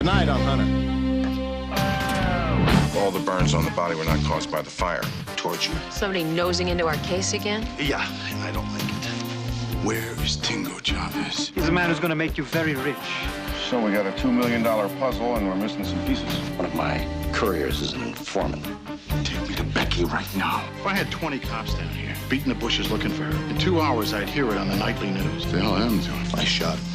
Tonight on Hunter. All the burns on the body were not caused by the fire. Torture. Somebody nosing into our case again? Yeah, and I don't like it. Where is Tingo, Chavez? He's a man who's going to make you very rich. So we got a $2 million puzzle and we're missing some pieces. One of my couriers is an informant. Take me to Becky right now. If I had 20 cops down here, beating the bushes looking for her, in 2 hours I'd hear it on the nightly news. The hell am I doing? I shot him.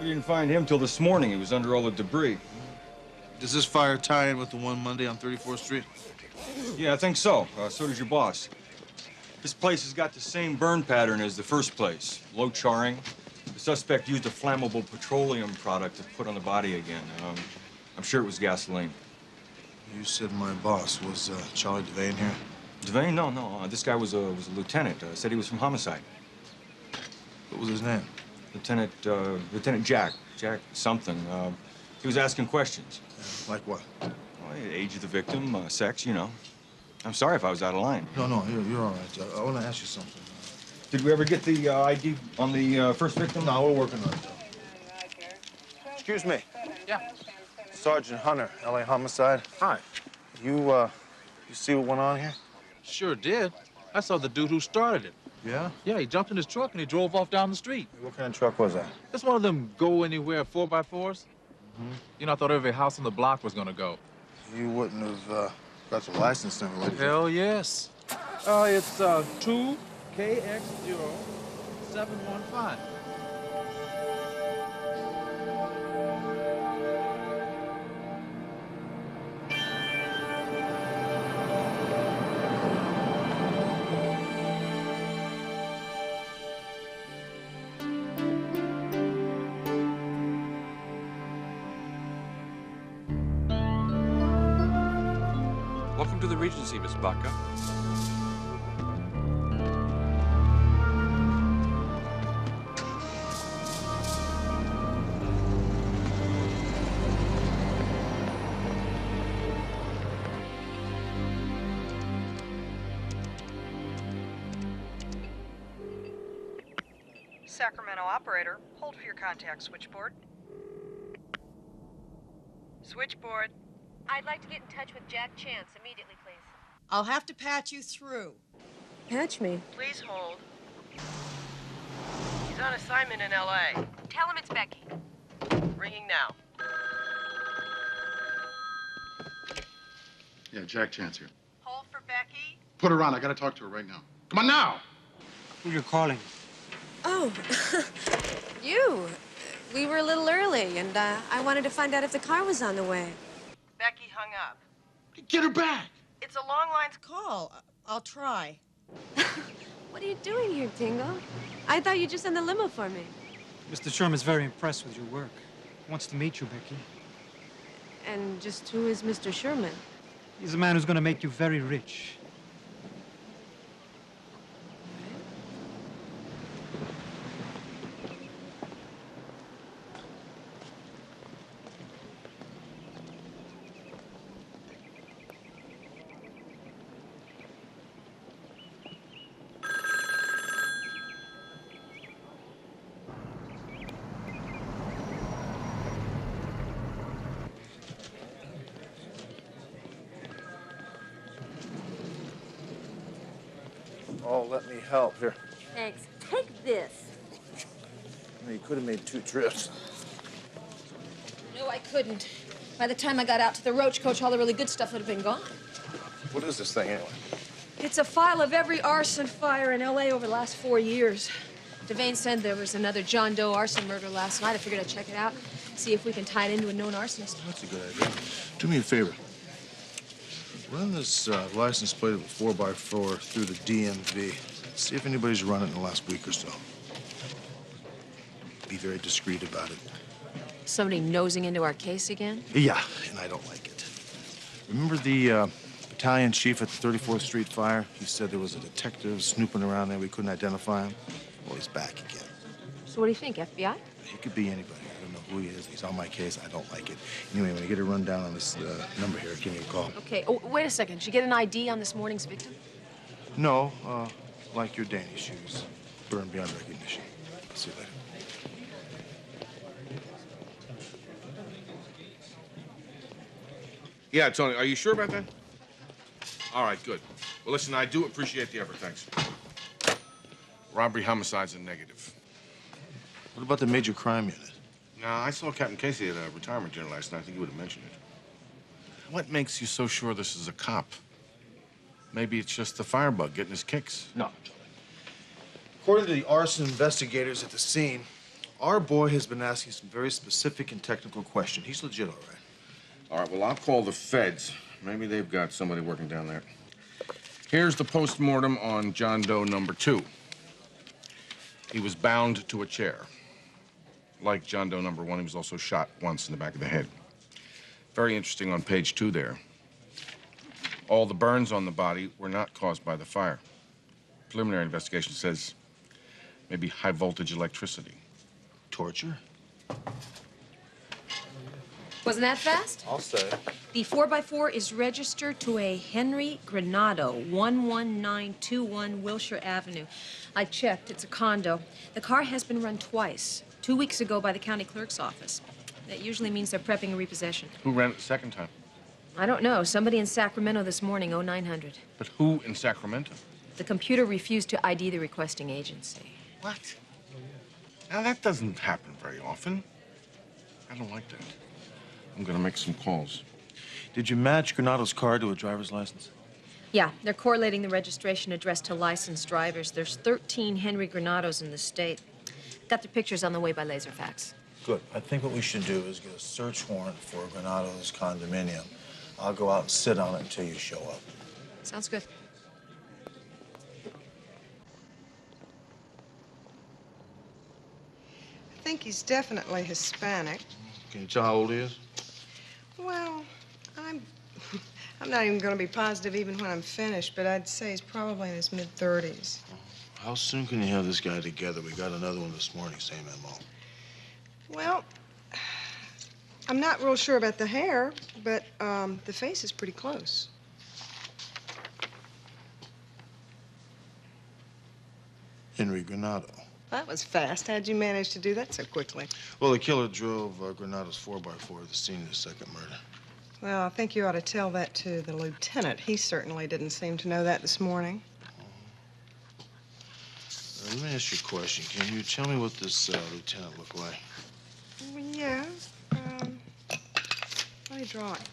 We didn't find him till this morning. He was under all the debris. Does this fire tie in with the one Monday on 34th Street? Yeah, I think so. So does your boss. This place has got the same burn pattern as the first place. Low charring. The suspect used a flammable petroleum product to put on the body again. I'm sure it was gasoline. You said my boss was Charlie Devane here? Devane? No. This guy was a lieutenant. Said he was from homicide. What was his name? Lieutenant Jack something. He was asking questions. Like what? Well, age of the victim, sex, you know. I'm sorry if I was out of line. No, you're all right. I want to ask you something. Did we ever get the ID on the first victim? No, we're working on it. Excuse me. Yeah. Sergeant Hunter, LA Homicide. Hi. You see what went on here? Sure did. I saw the dude who started it. Yeah? Yeah, he jumped in his truck and he drove off down the street. What kind of truck was that? That's one of them go-anywhere 4x4s. You know, I thought every house on the block was gonna go. You wouldn't have got your license number, would you? Hell yes. It's 2KX0715. Welcome to the Regency, Miss Baca. Sacramento operator, hold for your contact switchboard. Switchboard. I'd like to get in touch with Jack Chance immediately, please. I'll have to patch you through. Patch me. Please hold. He's on assignment in L.A. Tell him it's Becky. Ringing now. Yeah, Jack Chance here. Hold for Becky. Put her on. I gotta talk to her right now. Come on now! Who you're calling? Oh, you. We were a little early, and I wanted to find out if the car was on the way. Becky hung up. Get her back! It's a long lines call. I'll try. What are you doing here, Tingo? I thought you'd just send the limo for me. Mr. Sherman's very impressed with your work. He wants to meet you, Becky. And just who is Mr. Sherman? He's a man who's going to make you very rich. Oh, let me help. Here. Thanks. Take this. You could have made 2 trips. No, I couldn't. By the time I got out to the roach coach, all the really good stuff would have been gone. What is this thing, anyway? It's a file of every arson fire in L.A. over the last 4 years. Devane said there was another John Doe arson murder last night. I figured I'd check it out, see if we can tie it into a known arsonist. That's a good idea. Do me a favor. Run this license plate of a 4x4 through the DMV. See if anybody's run it in the last week or so. Be very discreet about it. Somebody nosing into our case again? Yeah, and I don't like it. Remember the battalion chief at the 34th Street fire? He said there was a detective snooping around there. We couldn't identify him. Well, he's back again. So what do you think, FBI? He could be anybody. I don't know who he is. He's on my case. I don't like it. Anyway, when you get a rundown on this number here, give me a call. Okay. Oh, wait a second. Did you get an ID on this morning's victim? No, like your Danny shoes. Burned beyond recognition. See you later. Yeah, Tony, are you sure about that? All right, good. Well, listen, I do appreciate the effort, thanks. Robbery, homicide's a negative. What about the major crime unit? Now, I saw Captain Casey at a retirement dinner last night. I think he would have mentioned it. What makes you so sure this is a cop? Maybe it's just the firebug getting his kicks. No. According to the arson investigators at the scene, our boy has been asking some very specific and technical questions. He's legit, all right. All right, well, I'll call the feds. Maybe they've got somebody working down there. Here's the postmortem on John Doe number 2. He was bound to a chair. Like John Doe number 1, he was also shot once in the back of the head. Very interesting on page 2 there. All the burns on the body were not caused by the fire. Preliminary investigation says maybe high voltage electricity. Torture? Wasn't that fast? I'll say. The 4x4 is registered to a Henry Granado, 11921 Wilshire Avenue. I checked. It's a condo. The car has been run twice. 2 weeks ago by the county clerk's office. That usually means they're prepping a repossession. Who ran it the second time? I don't know. Somebody in Sacramento this morning, 0900. But who in Sacramento? The computer refused to ID the requesting agency. What? Now, that doesn't happen very often. I don't like that. I'm gonna make some calls. Did you match Granado's car to a driver's license? Yeah, they're correlating the registration address to licensed drivers. There's 13 Henry Granados in the state. Got the pictures on the way by laser fax. Good. I think what we should do is get a search warrant for Granado's condominium. I'll go out and sit on it until you show up. Sounds good. I think he's definitely Hispanic. Can you tell how old he is? Well, I'm not even going to be positive even when I'm finished, but I'd say he's probably in his mid-30s. How soon can you have this guy together? We got another one this morning, same MO. Well, I'm not real sure about the hair, but the face is pretty close. Henry Granado. That was fast. How'd you manage to do that so quickly? Well, the killer drove Granado's 4x4 to the scene of the second murder. Well, I think you ought to tell that to the lieutenant. He certainly didn't seem to know that this morning. Let me ask you a question. Can you tell me what this lieutenant looked like? Well, yeah. Let me draw it.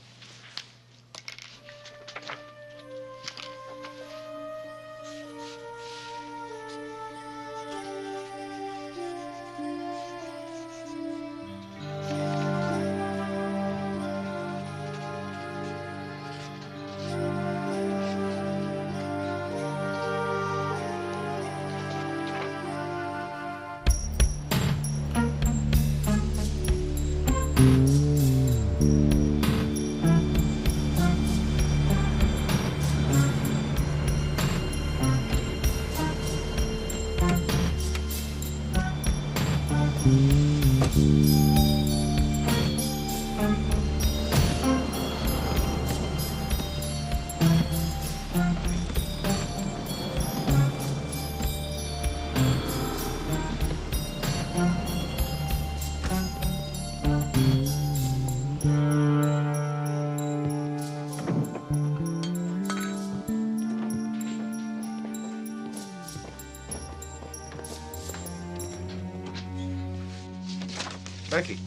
Becky.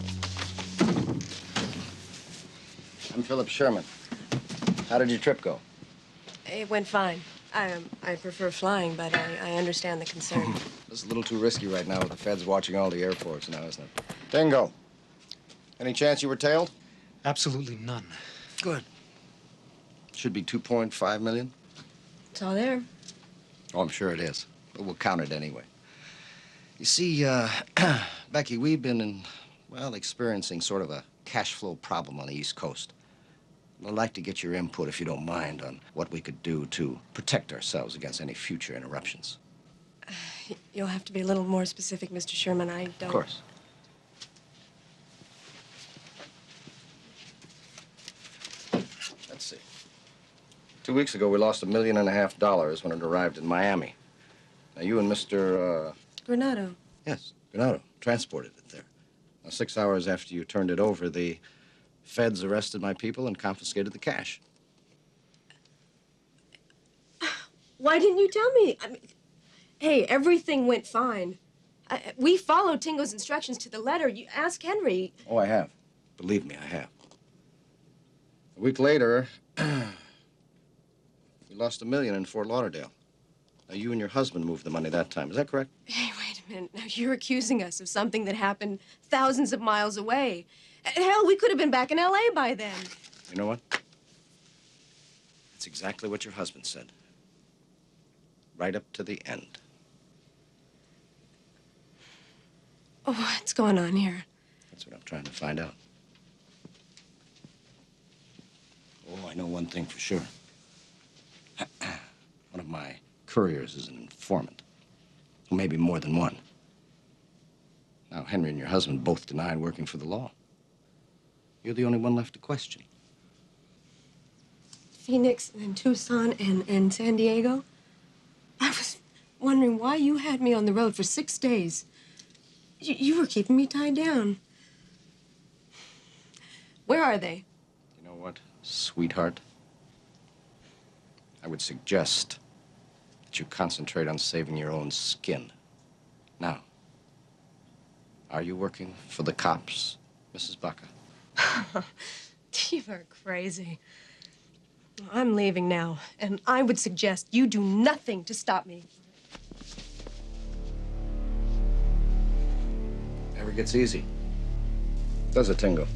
I'm Philip Sherman. How did your trip go? It went fine. I prefer flying, but I understand the concern. This is a little too risky right now with the feds watching all the airports now, isn't it? Tingo. Any chance you were tailed? Absolutely none. Good. Should be 2.5 million. It's all there. Oh, I'm sure it is. But we'll count it anyway. You see, Becky, we've been experiencing sort of a cash flow problem on the East Coast. I'd like to get your input, if you don't mind, on what we could do to protect ourselves against any future interruptions. You'll have to be a little more specific, Mr. Sherman. I don't... Of course. Let's see. 2 weeks ago, we lost $1.5 million when it arrived in Miami. Now, you and Mr. Granado. Yes, Granado transported it there. Now, 6 hours after you turned it over, the feds arrested my people and confiscated the cash. Why didn't you tell me? I mean, hey, everything went fine. We followed Tingo's instructions to the letter. You ask Henry. Oh, I have. Believe me, I have. A week later, we lost $1 million in Fort Lauderdale. Now, you and your husband moved the money that time. Is that correct? Hey, wait a minute. Now, you're accusing us of something that happened thousands of miles away. Hell, we could have been back in L.A. by then. You know what? That's exactly what your husband said. Right up to the end. Oh, what's going on here? That's what I'm trying to find out. Oh, I know one thing for sure. One of my couriers is an informant. Well, maybe more than one. Now, Henry and your husband both denied working for the law. You're the only one left to question. Phoenix and Tucson and San Diego? I was wondering why you had me on the road for 6 days. You were keeping me tied down. Where are they? You know what, sweetheart? I would suggest that you concentrate on saving your own skin. Now, are you working for the cops, Mrs. Baca? You are crazy. I'm leaving now, and I would suggest you do nothing to stop me. Never gets easy. Does it, Tingo?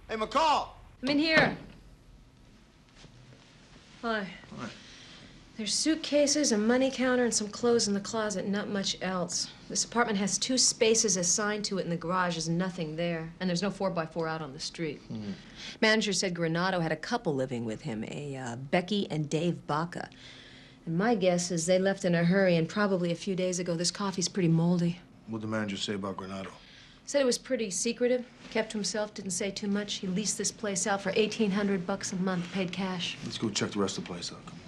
Hey, McCall! I'm in here. Hi. Hi. There's suitcases, a money counter, and some clothes in the closet, not much else. This apartment has 2 spaces assigned to it in the garage. There's nothing there. And there's no 4x4 out on the street. Manager said Granado had a couple living with him, Becky and Dave Baca. And my guess is they left in a hurry, and probably a few days ago. This coffee's pretty moldy. What'd the manager say about Granado? Said it was pretty secretive, kept to himself, didn't say too much. He leased this place out for $1,800 a month, paid cash. Let's go check the rest of the place out. Come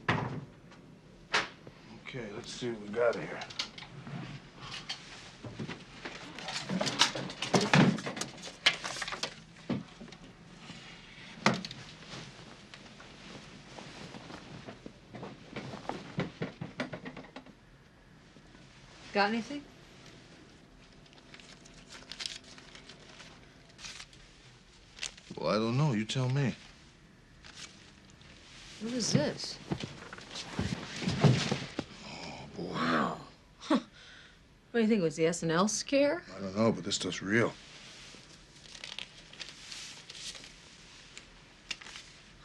on. Okay, let's see what we got here. Got anything? Well, I don't know. You tell me. What is this? Oh, boy. Wow. Huh. What do you think, it was the SNL scare? I don't know, but this stuff's real.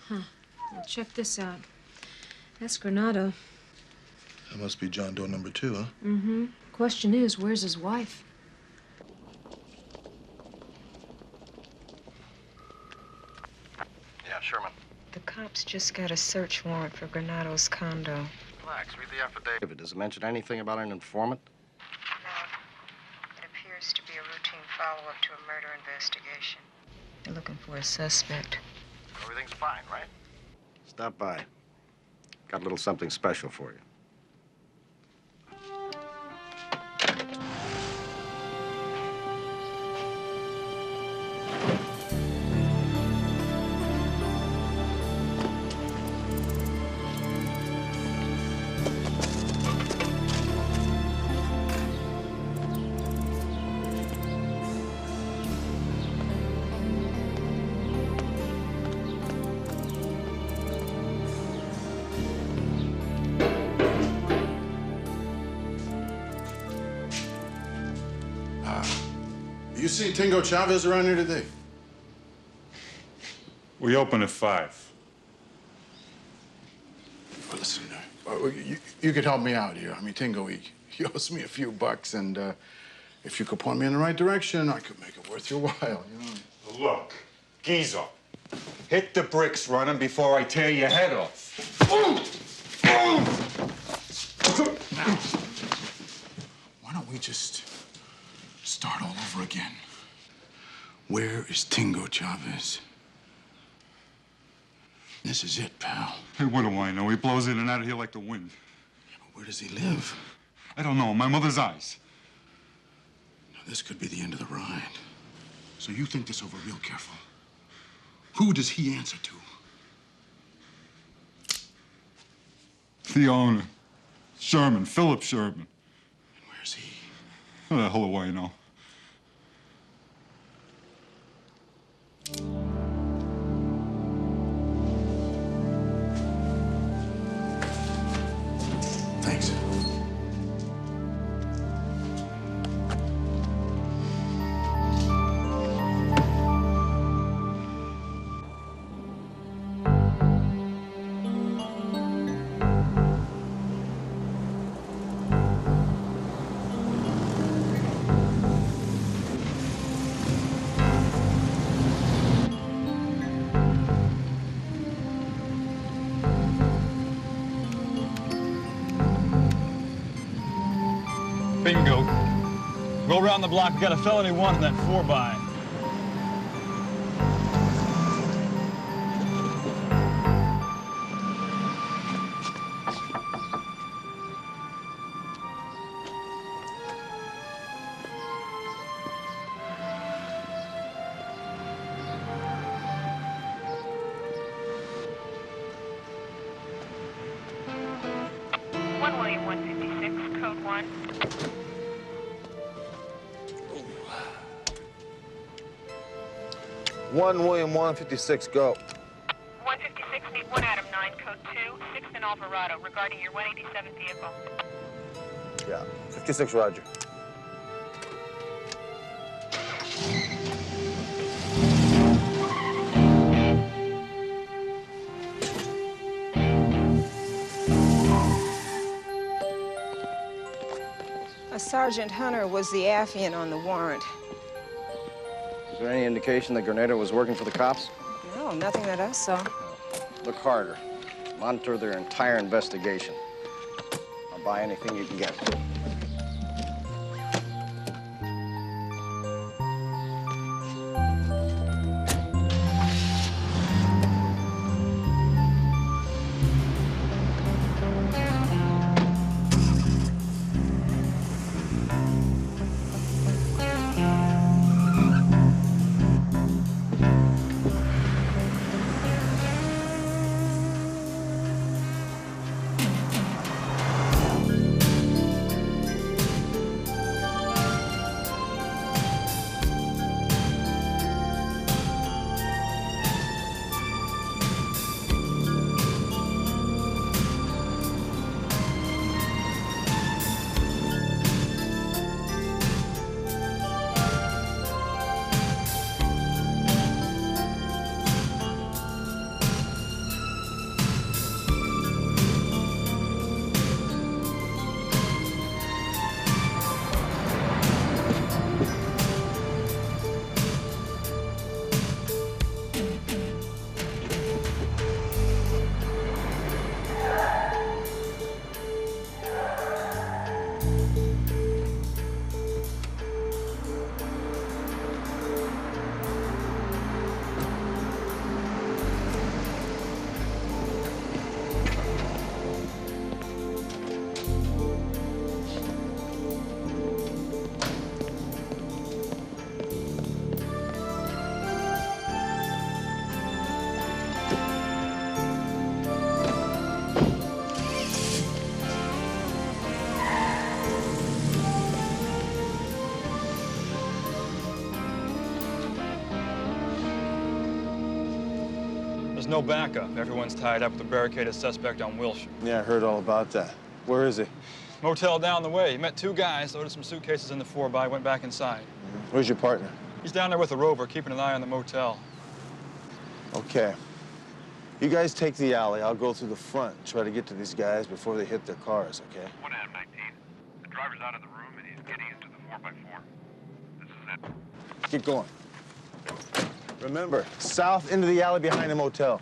Huh. Well, check this out. That's Granado. That must be John Doe number 2, huh? Mm-hmm. Question is, where's his wife? Yeah, Sherman. The cops just got a search warrant for Granado's condo. Relax, read the affidavit. Does it mention anything about an informant? No. It appears to be a routine follow-up to a murder investigation. They're looking for a suspect. Everything's fine, right? Stop by. Got a little something special for you. You see Tingo Chavez around here today? We open at 5. Well, listen, you could help me out here. I mean, Tingo, he owes me a few bucks, and if you could point me in the right direction, I could make it worth your while, you know? Look, geezer, hit the bricks running before I tear your head off. Now, why don't we just start all over again? Where is Tingo Chavez? This is it, pal. Hey, what do I know? He blows in and out of here like the wind. Yeah, but where does he live? I don't know. My mother's eyes. Now, this could be the end of the ride. So you think this over real careful. Who does he answer to? The owner. Sherman, Philip Sherman. And where's he? How the hell do I know? Thanks. Bingo. Go around the block. We got a felony 1 in that 4x. 1 William 156, go. 156, need 1 Adam 9, code 2, 6th and Alvarado, regarding your 187 vehicle. Yeah, 56, roger. Sergeant Hunter was the affiant on the warrant. Is there any indication that Grenada was working for the cops? No, nothing that I saw. Look harder. Monitor their entire investigation. I'll buy anything you can get. No backup. Everyone's tied up with a barricaded suspect on Wilshire. Yeah, I heard all about that. Where is he? Motel down the way. He met 2 guys, loaded some suitcases in the 4x, went back inside. Where's your partner? He's down there with a rover, keeping an eye on the motel. Okay. You guys take the alley. I'll go through the front and try to get to these guys before they hit their cars, okay? 1 Adam 19. The driver's out of the room and he's getting into the 4x4. This is it. Keep going. Remember, south into the alley behind the motel.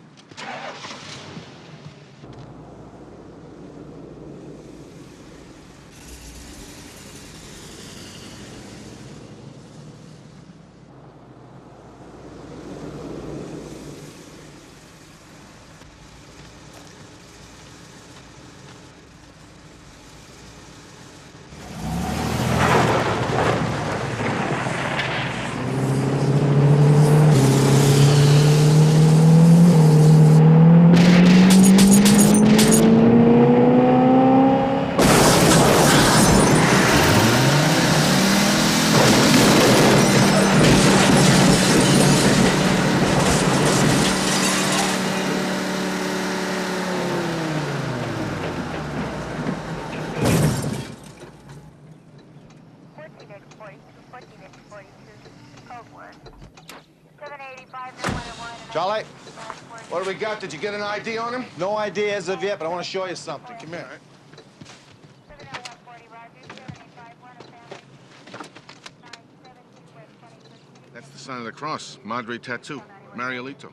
Charlie, what do we got? Did you get an ID on him? No idea as of yet, but I want to show you something. Come here. That's the sign of the cross. Madre tattoo. Marielito.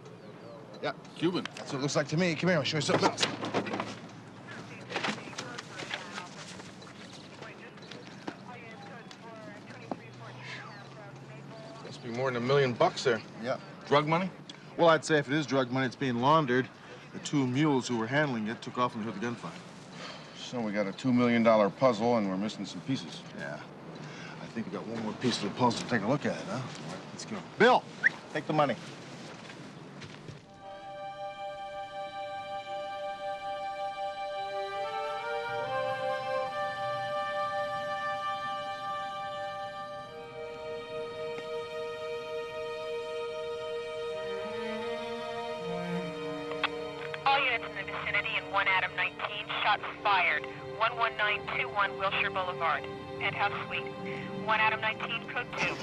Yeah. Cuban. That's what it looks like to me. Come here, I'll show you something else. Must be more than $1 million there. Yeah. Drug money? Well, I'd say if it is drug money, it's being laundered. The 2 mules who were handling it took off when they heard the gunfire. So we got a $2 million puzzle and we're missing some pieces. Yeah. I think we got one more piece of the puzzle to take a look at it, huh? All right, let's go. Bill, take the money. vicinity in 1 Adam 19. Shots fired. 11921 Wilshire Boulevard. Penthouse suite. 1 Adam 19, code 2.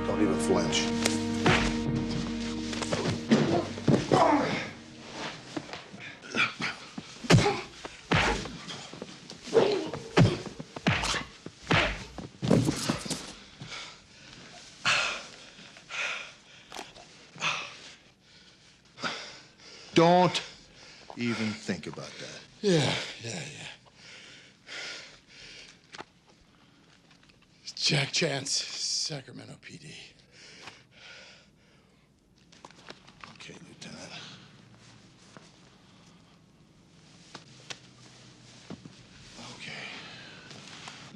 Don't even flinch. Don't even think about that. Yeah. Jack Chance, Sacramento PD. Okay, Lieutenant. Okay.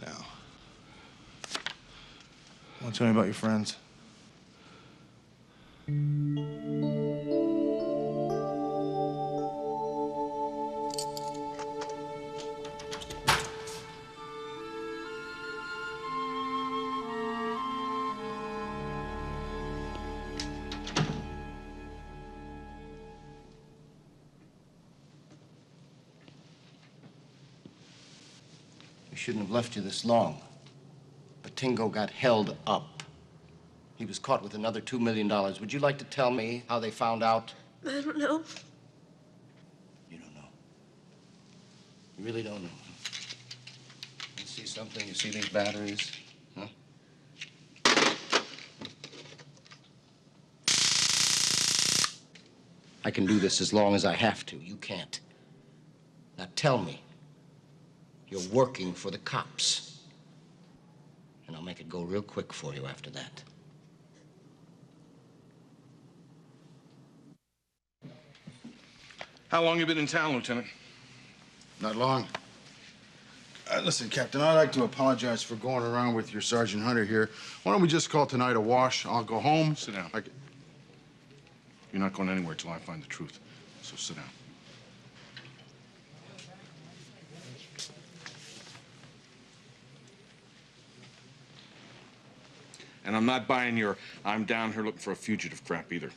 Now, want to tell me about your friends? We shouldn't have left you this long. But Tingo got held up. He was caught with another $2 million. Would you like to tell me how they found out? I don't know. You don't know. You really don't know. You see something? You see these batteries? Huh? I can do this as long as I have to. You can't. Now tell me. You're working for the cops. And I'll make it go real quick for you after that. How long you been in town, Lieutenant? Not long. Listen, Captain, I'd like to apologize for going around with your Sergeant Hunter here. Why don't we just call tonight a wash? I'll go home. Sit down. You're not going anywhere till I find the truth. So sit down. And I'm not buying your I'm down here looking for a fugitive crap either.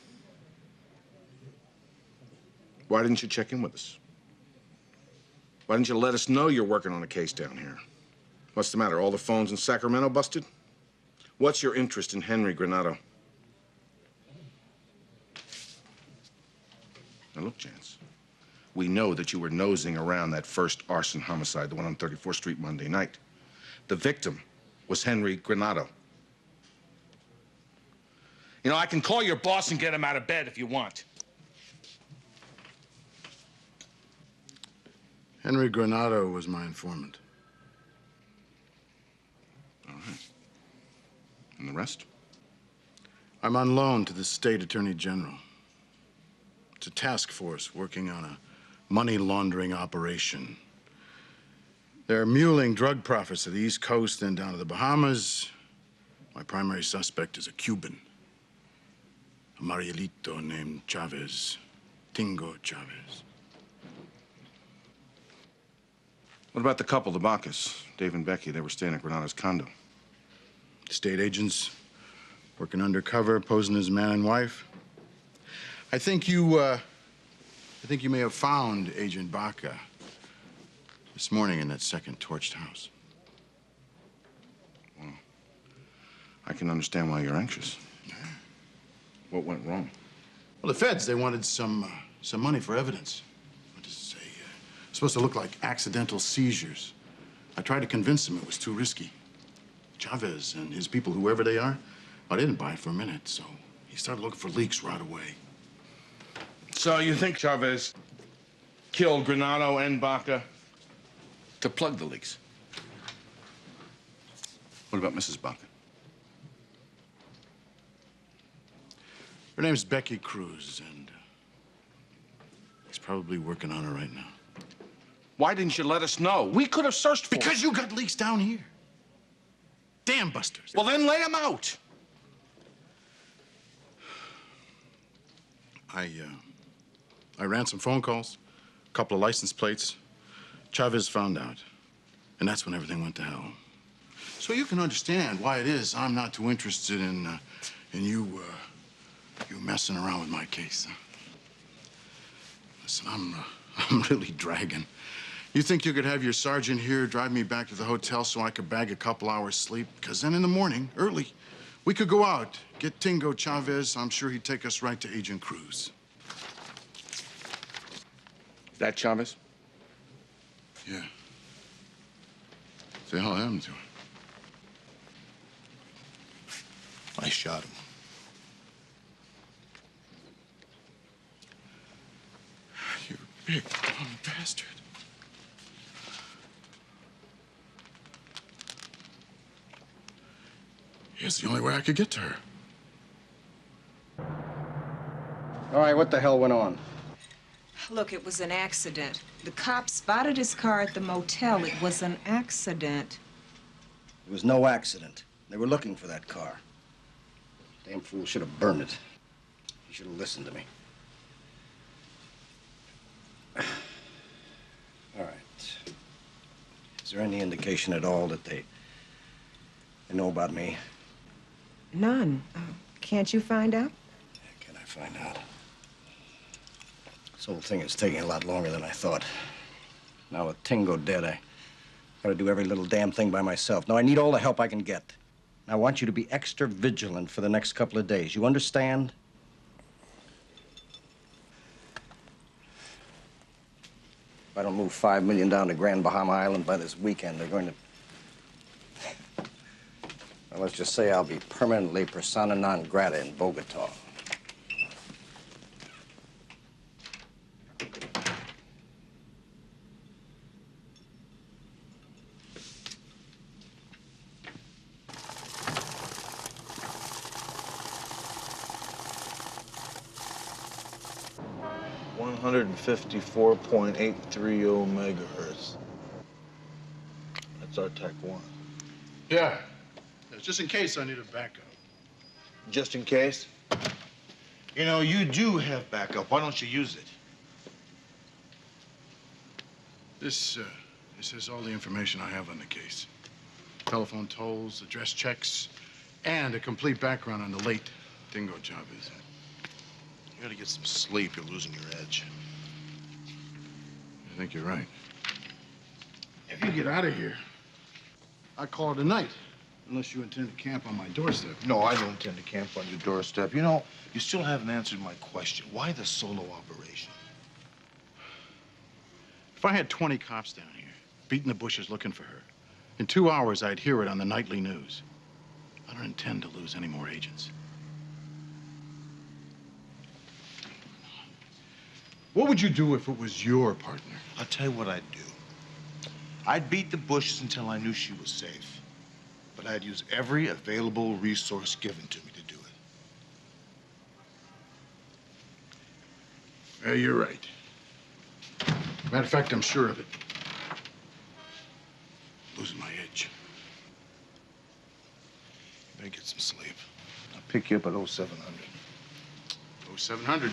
Why didn't you check in with us? Why didn't you let us know you're working on a case down here? What's the matter? All the phones in Sacramento busted? What's your interest in Henry Granado? Now look, Chance, we know that you were nosing around that first arson homicide, the one on 34th Street Monday night. The victim was Henry Granado. You know, I can call your boss and get him out of bed if you want. Henry Granado was my informant. All right. And the rest? I'm on loan to the State Attorney General. It's a task force working on a money-laundering operation. They're muling drug profits to the East Coast and down to the Bahamas. My primary suspect is a Cuban. A Marielito named Chavez. Tingo Chavez. What about the couple, the Bacchus, Dave and Becky? They were staying at Granado's condo. State agents working undercover, posing as man and wife. I think you may have found Agent Baca this morning in that second torched house. Well, I can understand why you're anxious. What went wrong? Well, the feds, they wanted some money for evidence. What does it say? Supposed to look like accidental seizures. I tried to convince them it was too risky. Chavez and his people, whoever they are, I didn't buy it for a minute, so he started looking for leaks right away. So you think Chavez killed Granado and Baca to plug the leaks? What about Mrs. Baca? Her name's Becky Cruz, and he's probably working on her right now. Why didn't you let us know? We could have searched for Because you got leaks down here. Damn busters. Well, then lay them out. I ran some phone calls, a couple of license plates. Chavez found out, and that's when everything went to hell. So you can understand why it is I'm not too interested in you messing around with my case. Listen, I'm really dragging. You think you could have your sergeant here drive me back to the hotel so I could bag a couple hours sleep? Because then in the morning, early, we could go out, get Tingo Chavez. I'm sure he'd take us right to Agent Cruz. That Chavez? Yeah. What the hell happened to him? I shot him. You big dumb bastard. Here's the only way I could get to her. All right, what the hell went on? Look, it was an accident. The cops spotted his car at the motel. It was an accident. It was no accident. They were looking for that car. Damn fool should have burned it. He should have listened to me. All right. Is there any indication at all that they know about me? None. Can't you find out? Can I find out? This whole thing is taking a lot longer than I thought. Now with Tingo dead, I gotta do every little damn thing by myself. Now I need all the help I can get. I want you to be extra vigilant for the next couple of days. You understand? If I don't move $5 million down to Grand Bahama Island by this weekend, they're going to... Well, let's just say I'll be permanently persona non grata in Bogota. $154.830 megahertz. That's our Tech 1. Yeah. Just in case I need a backup. Just in case? You know, you do have backup. Why don't you use it? This has all the information I have on the case. Telephone tolls, address checks, and a complete background on the late Tingo Chavez. You gotta get some sleep. You're losing your edge. I think you're right. If you get out of here, I'll call it a night. Unless you intend to camp on my doorstep. No, I don't intend to camp on your doorstep. You know, you still haven't answered my question. Why the solo operation? If I had 20 cops down here, beating the bushes looking for her, in 2 hours I'd hear it on the nightly news. I don't intend to lose any more agents. What would you do if it was your partner? I'll tell you what I'd do. I'd beat the bushes until I knew she was safe. But I'd use every available resource given to me to do it. Yeah, you're right. Matter of fact, I'm sure of it. Losing my edge. You better get some sleep. I'll pick you up at 0700. 0700.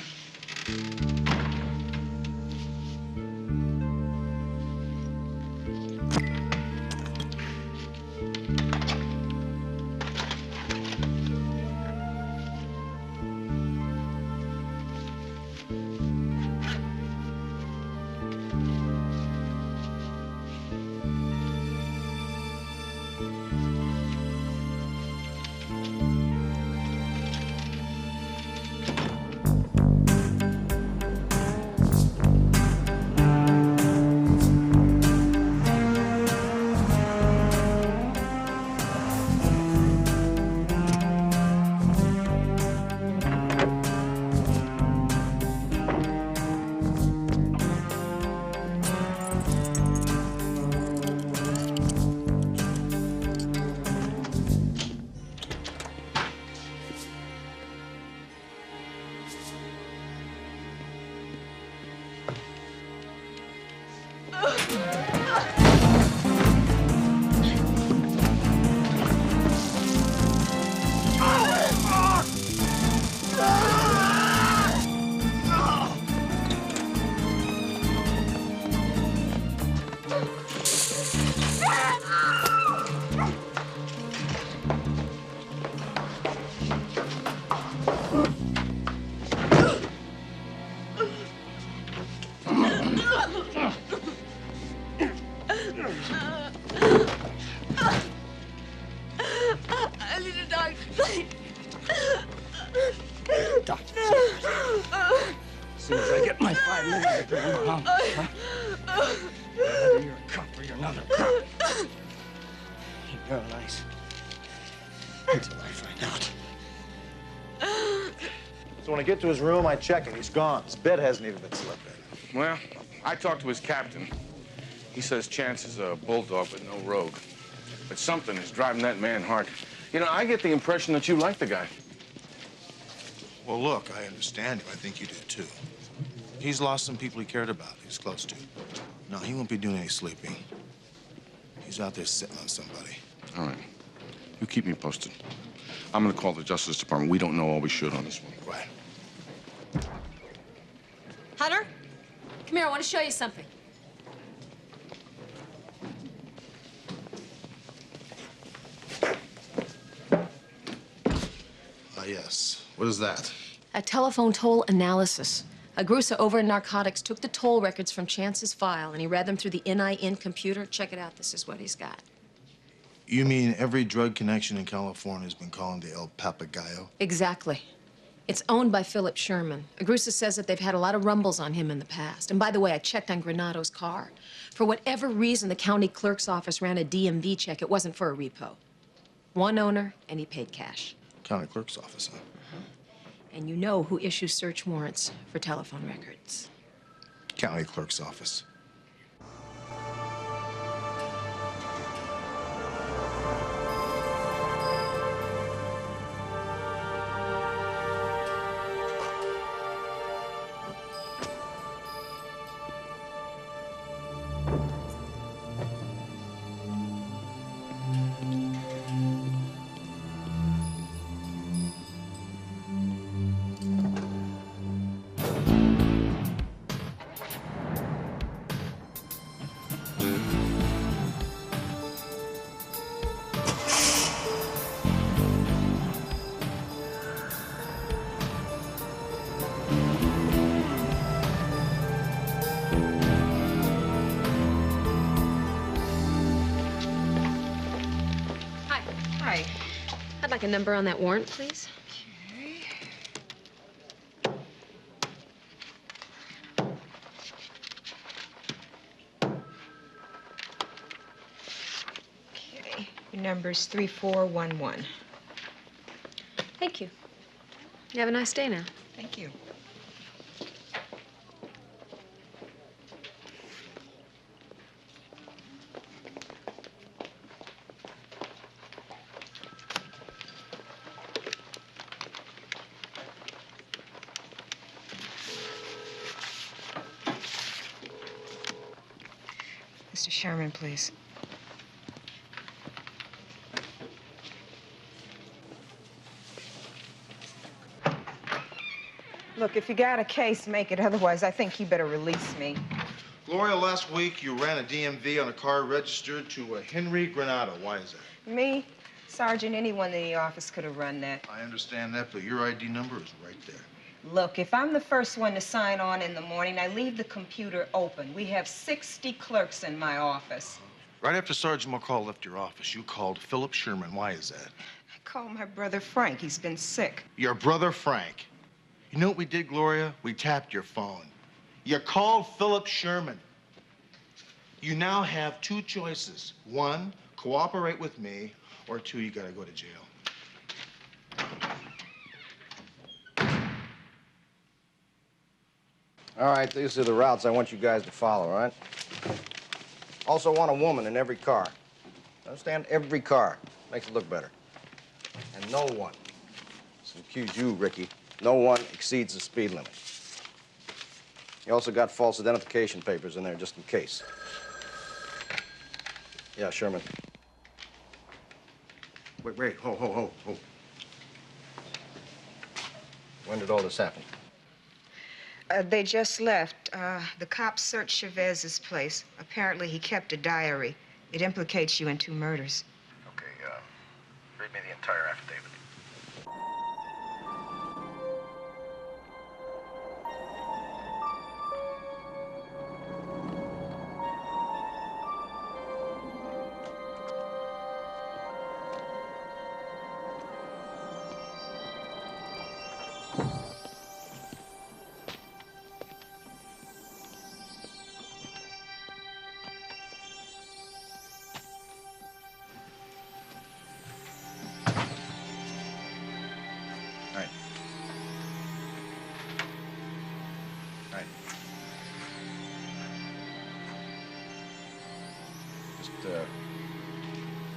Becky, come on. Huh? Whether you're a cop or you're not a cop, you're nice until I find out. So when I get to his room, I check him. He's gone. His bed hasn't even been slept in. Well, I talked to his captain. He says Chance is a bulldog with no road. But something is driving that man hard. You know, I get the impression that you like the guy. Well, look, I understand you. I think you do, too. He's lost some people he cared about, he was close to. No, he won't be doing any sleeping. He's out there sitting on somebody. All right. You keep me posted. I'm gonna call the Justice Department. We don't know all we should on this one. Right. Hunter, come here. I want to show you something. Yes. What is that? A telephone toll analysis. Agrusa over in narcotics took the toll records from Chance's file and he read them through the NIN computer. Check it out. This is what he's got. You mean every drug connection in California has been calling the El Papagayo? Exactly. It's owned by Philip Sherman. Agrusa says that they've had a lot of rumbles on him in the past. And by the way, I checked on Granado's car. For whatever reason, the county clerk's office ran a DMV check. It wasn't for a repo. One owner, and he paid cash. County clerk's office, huh? And you know who issues search warrants for telephone records. County clerk's office. I'd like a number on that warrant, please. Okay. Your number's 3411. Thank you. You have a nice day now. Thank you. Mr. Sherman, please. Look, if you got a case, make it. Otherwise, I think you better release me. Gloria, last week you ran a DMV on a car registered to a Henry Granado. Why is that? Me? Sergeant, anyone in the office could have run that. I understand that, but your ID number is right there. Look, if I'm the first one to sign on in the morning, I leave the computer open. We have 60 clerks in my office. Right after Sergeant McCall left your office, you called Philip Sherman. Why is that? I called my brother Frank. He's been sick. Your brother Frank. You know what we did, Gloria? We tapped your phone. You called Philip Sherman. You now have two choices. One, cooperate with me, or two, you gotta go to jail. All right, these are the routes I want you guys to follow, all right? Also want a woman in every car. Understand? Every car. Makes it look better. And no one, this includes you, Ricky, no one exceeds the speed limit. You also got false identification papers in there just in case. Yeah, Sherman. Wait, ho. When did all this happen? They just left. The cops searched Chavez's place. Apparently, he kept a diary. It implicates you in 2 murders. Okay, read me the entire affidavit. right.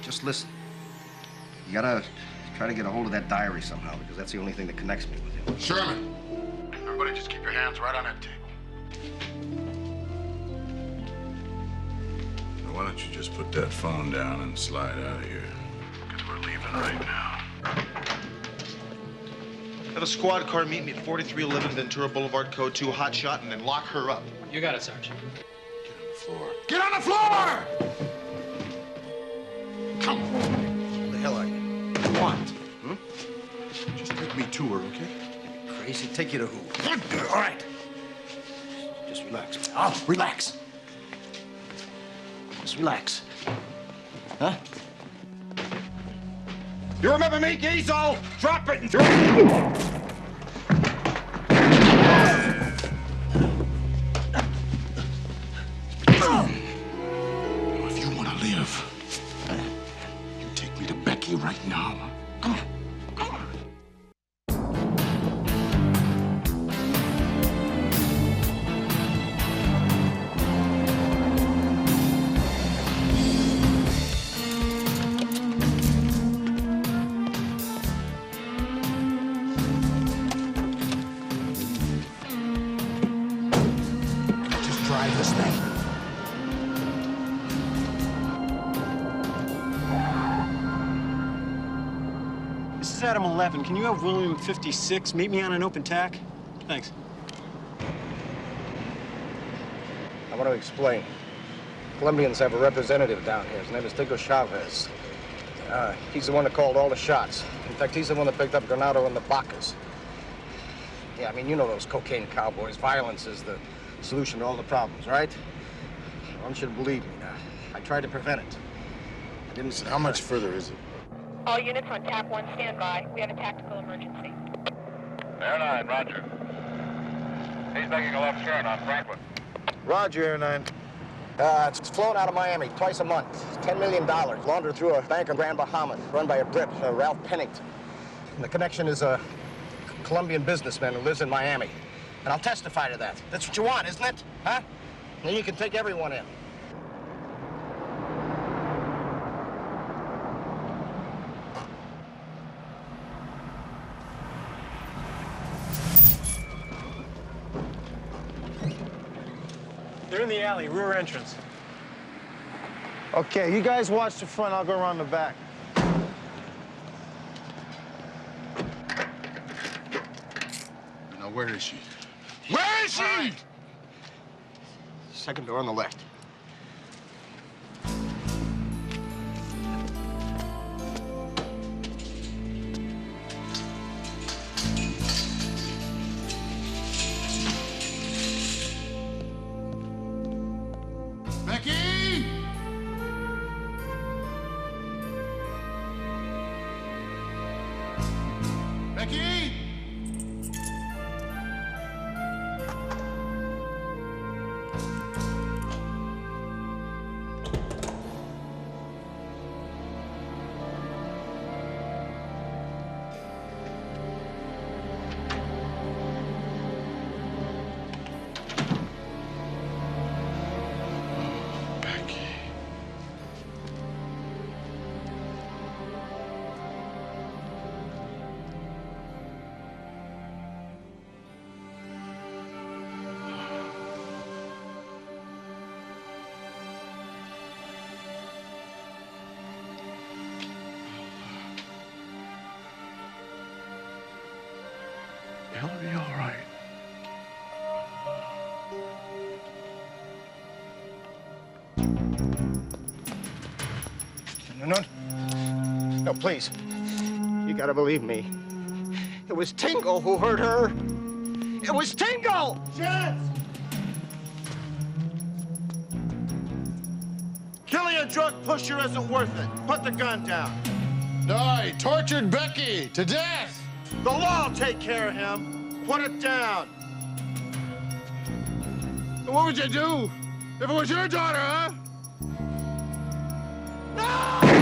Just listen. You gotta try to get a hold of that diary somehow, because that's the only thing that connects me with him. Sherman, everybody just keep your hands right on that table. Now, why don't you just put that phone down and slide out of here? Because we're leaving right now. Have a squad car meet me at 4311 Ventura Boulevard, code 2, hot shot, and then lock her up. You got it, Sergeant. Get on the floor! Come on. Who the hell are you? What? Hmm? Just take me to her, okay? Crazy? Take you to who? All right. Just relax. Oh, relax. Just relax. Huh? You remember me, Geezel? Drop it and throw If you want to live, you take me to Becky right now. Come on. Come on. Just drive this thing. This is Adam 11. Can you have William 56 meet me on an open tack? Thanks. I want to explain. Colombians have a representative down here. His name is Tingo Chavez. He's the one that called all the shots. In fact, he's the one that picked up Granado and the Bacas. Yeah, I mean, you know those cocaine cowboys. Violence is the solution to all the problems, right? I want you to believe me. I tried to prevent it. I didn't... How much further is it? All units on TAP 1 standby. We have a tactical emergency. Air 9, roger. He's making a left turn on Franklin. Roger, Air 9. It's flown out of Miami twice a month. $10 million laundered through a bank in Grand Bahama, run by a Brit, Ralph Pennington. And the connection is a Colombian businessman who lives in Miami. And I'll testify to that. That's what you want, isn't it? Huh? Then you can take everyone in. They're in the alley, rear entrance. Okay, you guys watch the front. I'll go around the back. Now, where is she? Where is she? Second door on the left. Becky! Becky! It'll be all right. No, please. You gotta believe me. It was Tingo who hurt her. It was Tingo! Chance! Killing a drug pusher isn't worth it. Put the gun down. No, he tortured Becky to death. The law will take care of him. Put it down. What would you do if it was your daughter, huh? No!